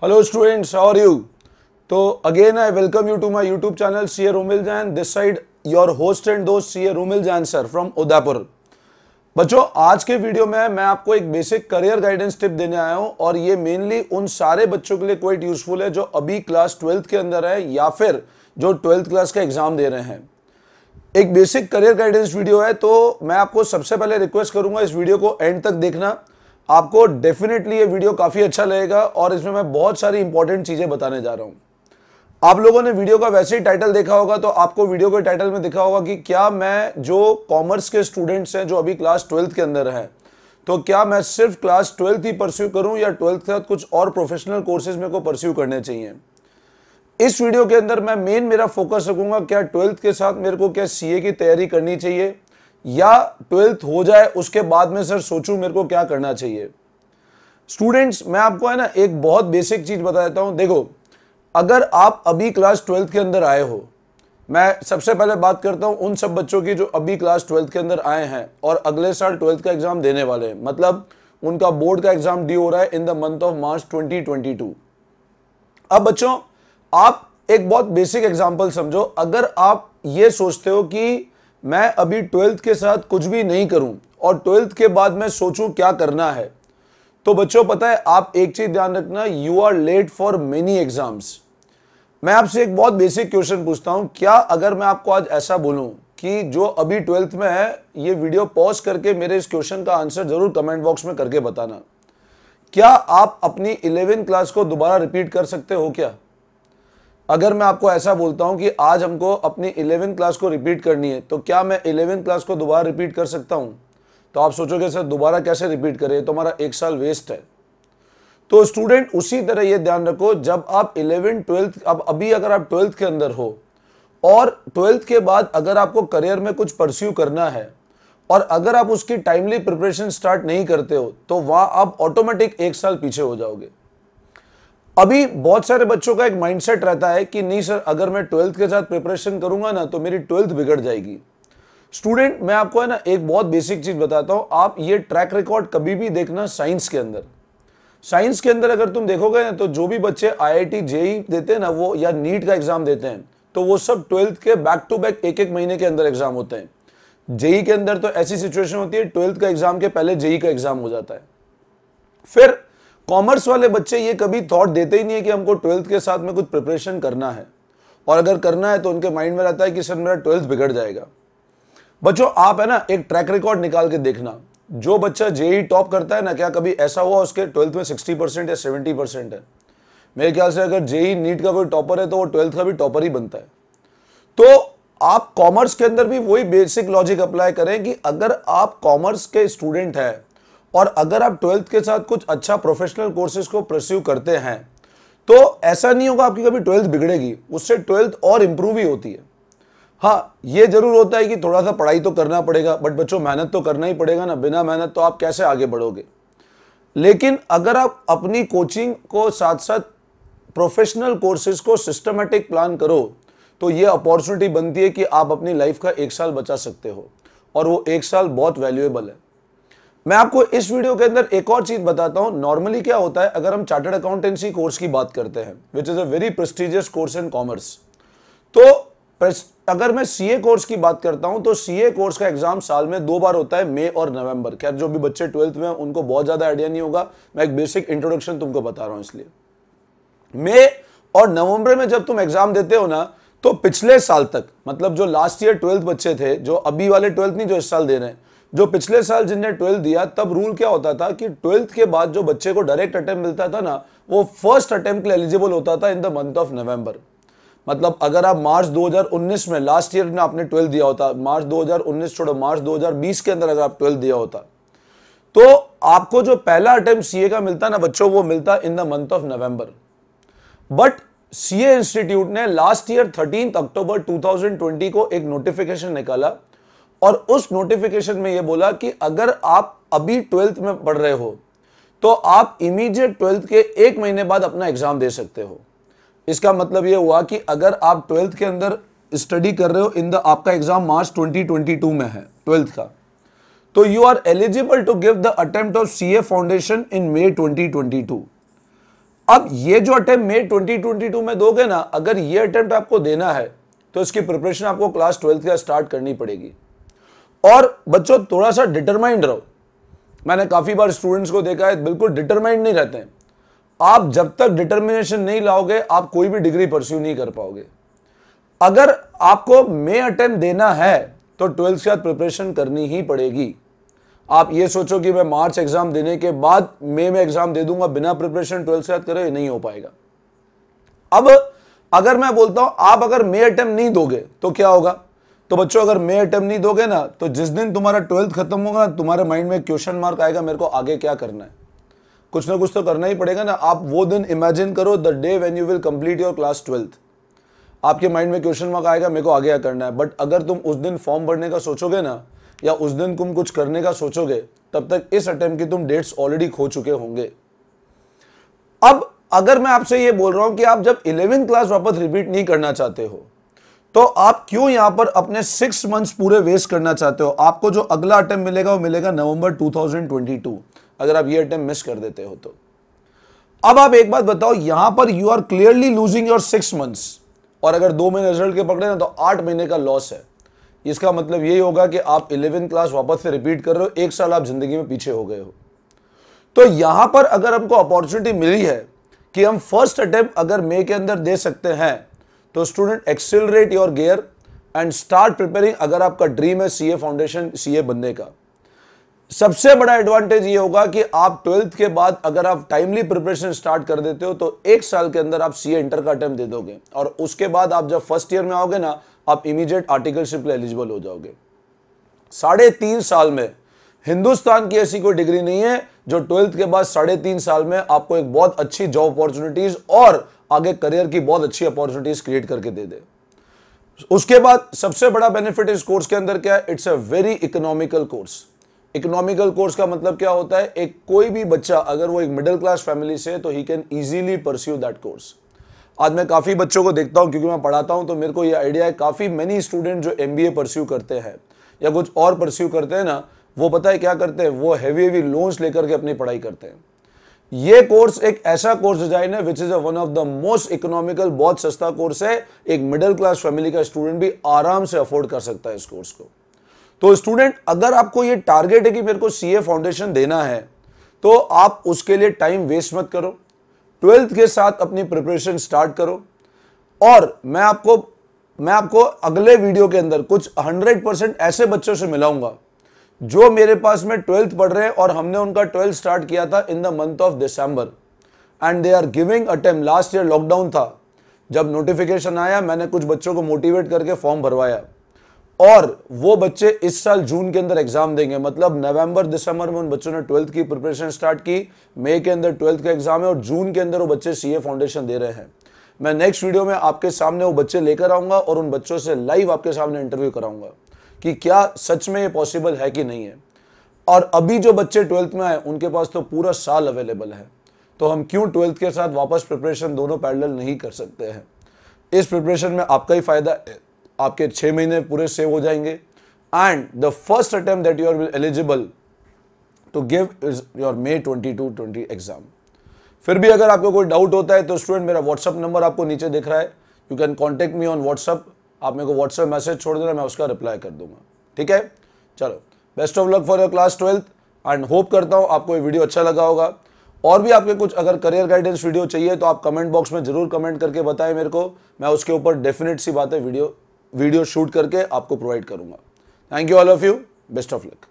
Hello students, how are you? So again I welcome you to my YouTube channel CA Rumil Jain. This side your host and दोस्त CA Rumil Jain sir from Udaipur. बच्चों आज के video में मैं आपको एक basic career guidance tip देने आया हूं और ये मेनली उन सारे बच्चों के लिए क्वाइट यूजफुल है जो अभी क्लास 12th के अंदर है या फिर जो 12th क्लास का एग्जाम दे रहे हैं। एक बेसिक करियर गाइडेंस वीडियो है, तो मैं आपको सबसे पहले रिक्वेस्ट करूंगा इस वीडियो को एंड तक देखना। आपको डेफिनेटली ये वीडियो काफी अच्छा लगेगा और इसमें मैं बहुत सारी इंपॉर्टेंट चीजें बताने जा रहा हूं। आप लोगों ने वीडियो का वैसे ही टाइटल देखा होगा, तो आपको वीडियो के टाइटल में दिखा होगा कि क्या मैं जो कॉमर्स के स्टूडेंट्स हैं जो अभी क्लास 12th के अंदर हैं, तो क्या मैं सिर्फ क्लास 12th ही परस्यू करूं या 12th के साथ कुछ और प्रोफेशनल कोर्सेज मेरे को परस्यू करने चाहिए। इस वीडियो के अंदर मैं मेरा फोकस रखूंगा क्या 12th के साथ मेरे को क्या सीए की तैयारी करनी चाहिए या 12th हो जाए उसके बाद में सर सोचूं मेरे को क्या करना चाहिए। स्टूडेंट्स मैं आपको है ना एक बहुत बेसिक चीज बता देता हूं। देखो, अगर आप अभी क्लास 12th के अंदर आए हो, मैं सबसे पहले बात करता हूं उन सब बच्चों की जो अभी क्लास 12th के अंदर आए हैं और अगले साल 12th का एग्जाम देने वाले हैं, मतलब उनका बोर्ड का एग्जाम ड्यू हो रहा है इन द मंथ ऑफ मार्च 2022। अब बच्चों आप एक बहुत बेसिक एग्जांपल समझो। अगर आप ये सोचते हो कि मैं अभी 12th के साथ कुछ भी नहीं करूं और 12th के बाद मैं सोचूं क्या करना है, तो बच्चों पता है आप एक चीज ध्यान रखना, you are late for many exams. मैं आपसे एक बहुत बेसिक क्वेश्चन पूछता हूं, क्या अगर मैं आपको आज ऐसा बोलूं कि जो अभी 12th में है ये वीडियो पॉज करके मेरे इस क्वेश्चन का आंसर जरूर कमेंट बॉक्स में करके बताना, क्या आप अपनी 11th क्लास को दोबारा रिपीट कर सकते हो क्या? अगर मैं आपको ऐसा बोलता हूं कि आज हमको अपनी 11th क्लास को रिपीट करनी है, तो क्या मैं 11th क्लास को दोबारा रिपीट कर सकता हूं? तो आप सोचोगे सर दोबारा कैसे रिपीट करें, तो हमारा एक साल वेस्ट है। तो स्टूडेंट उसी तरह ये ध्यान रखो, जब आप 11th 12th अब अभी अगर आप 12th के अंदर हो और 12th के बाद अगर आपको करियर में कुछ परस्यू करना है और अगर आप उसकी टाइमली प्रिपरेशन स्टार्ट नहीं करते हो, तो वहां आप ऑटोमेटिक एक साल पीछे हो जाओगे। अभी बहुत सारे बच्चों का एक माइंडसेट रहता है कि नहीं सर अगर मैं 12th के साथ प्रिपरेशन करूंगा ना तो मेरी 12th बिगड़ जाएगी। स्टूडेंट मैं आपको है ना एक बहुत बेसिक चीज बताता हूं, आप ये ट्रैक रिकॉर्ड कभी भी देखना साइंस के अंदर। साइंस के अंदर अगर तुम देखोगे ना तो जो भी बच्चे आईआईटी जेईई देते हैं ना वो या नीट का एग्जाम देते हैं, तो वो सब 12th के बैक टू बैक एक एक महीने के अंदर एग्जाम होते हैं। जेईई के अंदर तो ऐसी सिचुएशन होती है 12th का एग्जाम के पहले जेईई का एग्जाम हो जाता है। फिर कॉमर्स वाले बच्चे ये कभी थॉट देते ही नहीं है कि हमको 12th के साथ में कुछ प्रिपरेशन करना है, और अगर करना है तो उनके माइंड में रहता है कि सर मेरा 12th बिगड़ जाएगा। बच्चों आप है ना एक ट्रैक रिकॉर्ड निकाल के देखना, जो बच्चा जेईई टॉप करता है ना, क्या कभी ऐसा हुआ उसके 12th में 60% या 70% है? मेरे ख्याल से अगर जेईई नीट का कोई टॉपर है तो वो 12th का भी टॉपर ही बनता है। तो आप कॉमर्स के अंदर भी वही बेसिक लॉजिक अप्लाई करें कि अगर आप कॉमर्स के स्टूडेंट हैं और अगर आप 12th के साथ कुछ अच्छा प्रोफेशनल कोर्सेज को परस्यू करते हैं, तो ऐसा नहीं होगा आपकी कभी 12th बिगड़ेगी, उससे 12th और इंप्रूव ही होती है। हाँ ये जरूर होता है कि थोड़ा सा पढ़ाई तो करना पड़ेगा, बट बच्चों मेहनत तो करना ही पड़ेगा ना, बिना मेहनत तो आप कैसे आगे बढ़ोगे। लेकिन अगर आप अपनी कोचिंग को साथ साथ प्रोफेशनल कोर्सेज को सिस्टमेटिक प्लान करो, तो ये अपॉर्चुनिटी बनती है कि आप अपनी लाइफ का एक साल बचा सकते हो, और वो एक साल बहुत वैल्यूएबल है। मैं आपको इस वीडियो के अंदर एक और चीज बताता हूं। नॉर्मली क्या होता है, अगर हम चार्टर्ड अकाउंटेंसी कोर्स की बात करते हैं which is a very prestigious course in commerce, तो अगर मैं सीए कोर्स की बात करता हूं तो सीए कोर्स का एग्जाम साल में 2 बार होता है, मई और नवंबर। खैर जो भी बच्चे 12th में हैं उनको बहुत ज्यादा आइडिया नहीं होगा, मैं एक बेसिक इंट्रोडक्शन तुमको बता रहा हूं। इसलिए मई और नवंबर में जब तुम एग्जाम देते हो ना, तो पिछले साल तक, मतलब जो लास्ट ईयर 12th बच्चे थे, जो अभी वाले 12th नहीं जो इस साल दे रहे हैं, जो पिछले साल जिनने 12th दिया, तब रूल क्या होता था कि 12th के बाद जो बच्चे को डायरेक्ट अटेम्प्ट मिलता था ना, वो फर्स्ट अटेम्प्ट के लिए एलिजिबल होता था in the month of November. मतलब अगर आप मार्च 2019 में लास्ट ईयर में आपने 12th दिया होता, मार्च 2019 छोड़ो मार्च 2020 के अंदर अगर आप 12th दिया होता, तो आपको जो पहला अटेम्प्ट सीए का मिलता ना बच्चों, वो मिलता इन the month of November. But CA institute ने लास्ट ईयर 13 अक्टूबर 2020 को एक नोटिफिकेशन निकाला, और उस नोटिफिकेशन में यह बोला कि अगर आप अभी 12th में पढ़ रहे हो तो आप इमीडिएट 12th के 1 महीने बाद अपना एग्जाम दे सकते हो। इसका मतलब यह हुआ कि अगर आप 12th के अंदर स्टडी कर रहे हो आपका एग्जाम मार्च 2022 में है 12th का, तो you are eligible to give the attempt of CA foundation in May 2022। अब ये जो अटेम्प्ट मई 2022 में दोगे ना, अगर ये अटेम्प्ट आपको देना है तो इसकी प्रिपरेशन आपको क्लास 12th का स्टार्ट करनी पड़ेगी। और बच्चों थोड़ा सा डिटरमाइंड रहो। मैंने काफी बार स्टूडेंट्स को देखा है बिल्कुल डिटरमाइंड नहीं रहते हैं। आप जब तक डिटर्मिनेशन नहीं लाओगे आप कोई भी डिग्री परस्यू नहीं कर पाओगे। अगर आपको मई अटेम्प्ट देना है तो 12th के बाद प्रिपरेशन करनी ही पड़ेगी। आप ये सोचो कि मैं मार्च एग्जाम देने के बाद मई में एग्जाम दे दूंगा बिना प्रिपरेशन 12th के बाद करे, ये नहीं हो पाएगा। अब अगर मैं बोलता हूं आप अगर मई अटेम्प्ट नहीं दोगे तो क्या होगा? तो बच्चों अगर मई अटेम्प्ट नहीं दोगे ना तो जिस दिन तुम्हारा 12th खत्म होगा तुम्हारे माइंड में क्वेश्चन मार्क आएगा, मेरे को आगे क्या करना है। कुछ ना कुछ तो करना ही पड़ेगा ना। आप वो दिन इमेजिन करो, the day when you will complete your class 12th। आपके माइंड में क्वेश्चन मार्क आएगा मेरे को आगे क्या करना है। बट अगर तुम उस दिन फॉर्म भरने का सोचोगे ना, या उस दिन तुम कुछ करने का सोचोगे, तब तक इस अटेम्प्ट की तुम डेट्स ऑलरेडी खो चुके होंगे। अब अगर मैं आपसे ये बोल रहा हूं कि आप जब 11th क्लास वापस रिपीट नहीं करना चाहते हो तो आप क्यों यहां पर अपने 6 मंथ्स पूरे वेस्ट करना चाहते हो? आपको जो अगला अटेम्प्ट मिलेगा वो मिलेगा नवंबर 2022, अगर आप ये अटेम्प्ट मिस कर देते हो तो। अब आप एक बात बताओ, यहां पर you are clearly losing your 6 months, और अगर 2 महीने रिजल्ट के पकड़े ना तो 8 महीने का लॉस है। इसका मतलब यही होगा कि आप 11th क्लास वापस से रिपीट कर रहे हो, 1 साल आप जिंदगी में पीछे हो गए हो। तो यहां पर अगर हमको अपॉर्चुनिटी मिली है कि हम फर्स्ट अटेम्प्ट अगर मई के अंदर दे सकते हैं तो student accelerate your gear and start preparing. अगर आपका ड्रीम है सीए फाउंडेशन, सीए बनने का, सबसे बड़ा एडवांटेज ये होगा कि आप 12th के बाद अगर आप टाइमली प्रिपरेशन स्टार्ट कर देते हो तो 1 साल के अंदर आप सीए इंटर का अटेम्प्ट दे दोगे, और उसके बाद आप जब फर्स्ट ईयर में आओगे ना आप इमीडिएट आर्टिकलशिप एलिजिबल हो जाओगे। 3.5 साल में हिंदुस्तान की ऐसी कोई डिग्री नहीं है जो 12th के बाद 3.5 साल में आपको एक बहुत अच्छी जॉब अपॉर्चुनिटीज और आगे करियर की बहुत अच्छी अपॉर्चुनिटीज क्रिएट करके दे दे। उसके बाद सबसे बड़ा बेनिफिट इस कोर्स के अंदर क्या है? It's a very economical course. Economical course का मतलब क्या होता है? एक कोई भी बच्चा अगर वो एक मिडिल क्लास फैमिली से है तो he can easily pursue that course. आज मैं काफी बच्चों को देखता हूं क्योंकि मैं पढ़ाता हूं, तो मेरे को ये आइडिया है काफी मेनी स्टूडेंट जो एमबीए परस्यू करते हैं या कुछ और परस्यू करते हैं ना, वो पता है क्या करते हैं? वो हेवी लोन्स लेकर के अपनी पढ़ाई करते हैं। ये कोर्स एक ऐसा कोर्स डिजाइन है which is one of the most economical, बहुत सस्ता कोर्स है। एक मिडिल क्लास फैमिली का स्टूडेंट भी आराम से अफोर्ड कर सकता है इस कोर्स को। तो स्टूडेंट अगर आपको ये टारगेट है कि मेरे को सीए फाउंडेशन देना है तो आप उसके लिए टाइम वेस्ट मत करो, 12th के साथ अपनी प्रिपरेशन स्टार्ट करो। और मैं आपको अगले वीडियो के अंदर कुछ 100% ऐसे बच्चों से मिलाऊंगा जो मेरे पास में 12th पढ़ रहे हैं और हमने उनका 12th स्टार्ट किया था in the month of December and they are giving attempt. Last year lockdown था, जब नोटिफिकेशन आया मैंने कुछ बच्चों को मोटिवेट करके फॉर्म भरवाया, और वो बच्चे इस साल जून के अंदर एग्जाम देंगे। मतलब नवंबर दिसंबर में उन बच्चों ने 12th की प्रिपरेशन स्टार्ट की, मई के अंदर 12th का एग्जाम है और जून के अंदर वो बच्चे सीए फाउंडेशन दे रहे हैं। मैं नेक्स्ट वीडियो में आपके सामने वो बच्चे लेकर आऊंगा और उन बच्चों से लाइव आपके सामने इंटरव्यू कराऊंगा कि क्या सच में ये पॉसिबल है कि नहीं है। और अभी जो बच्चे 12th में आए उनके पास तो पूरा साल अवेलेबल है, तो हम क्यों 12th के साथ वापस प्रिपरेशन दोनों पैरेलल नहीं कर सकते हैं? इस प्रिपरेशन में आपका ही फायदा है, आपके 6 महीने पूरे सेव हो जाएंगे and the first attempt that you are eligible to give is your May 2022 exam. फिर भी अगर आपको कोई डाउट होता है तो स्टूडेंट मेरा व्हाट्सअप नंबर आपको नीचे दिख रहा है, you can contact me on WhatsApp. आप मेरे को व्हाट्सएप मैसेज छोड़ देना, मैं उसका रिप्लाई कर दूंगा। ठीक है, चलो best of luck for your class 12th and hope करता हूं आपको ये वीडियो अच्छा लगा होगा। और भी आपके कुछ अगर करियर गाइडेंस वीडियो चाहिए तो आप कमेंट बॉक्स में जरूर कमेंट करके बताएं मेरे को, मैं उसके ऊपर डेफिनेट सी बातें वीडियो शूट करके आपको प्रोवाइड करूंगा। Thank you all of you, best of luck.